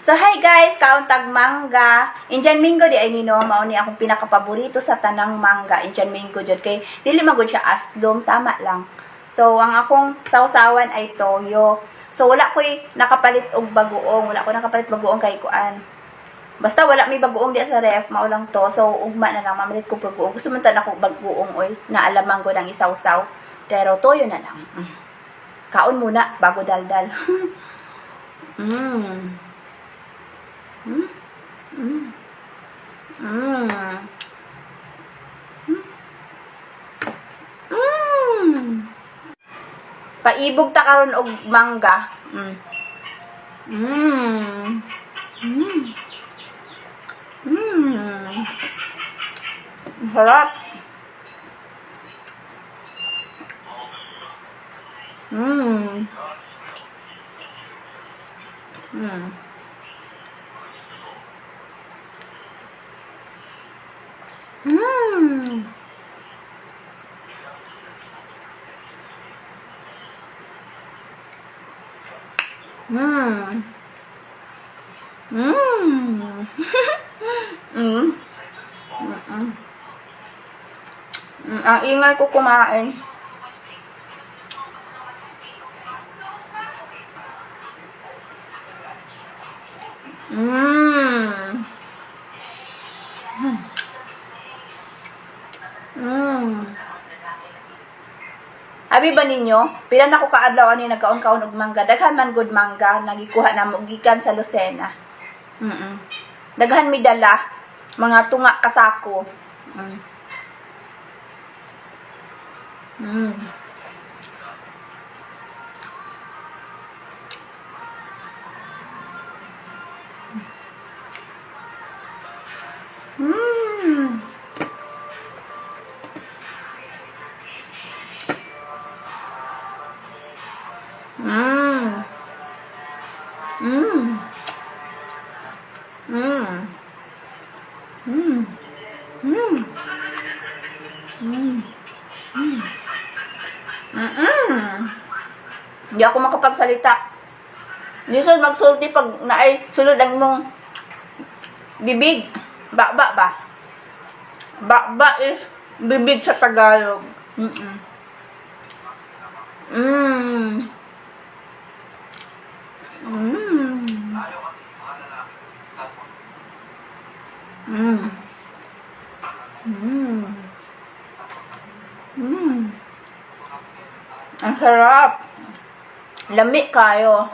So hi guys, kauntag mangga. Indian mango di ay nino mao ni akong pinakapaborito sa tanang mangga. Indian mango jud kay dili magud siya aslom, tama lang. So ang akong sawsawan ay toyo. So wala koy nakapalit og bagoong, kay kuan. Basta wala may bagoong di sa ref, mao lang to. So ugma na lang mamalit ko bagoong. Gusto man tan ako bagoong oy, na alamang ko nang isawsaw. Pero toyo na lang. Kaon muna bago daldal. Paibog ta karon og mangga. Harap. Ang ingay ko kumain. Abi ba ninyo? Pila na ko kaadlaw ani nagkaon-kaon og mangga. Daghan man good mangga nagikuha na mo gikan sa Lucena. Daghan mi dala mga tunga kasako. Hindi ako makapagsalita. Hindi sunod magsulti pag naay sulod ang mong bibig. Bakba ba? Bakba is bibig sa Tagalog. Ang sarap. Lami kayo.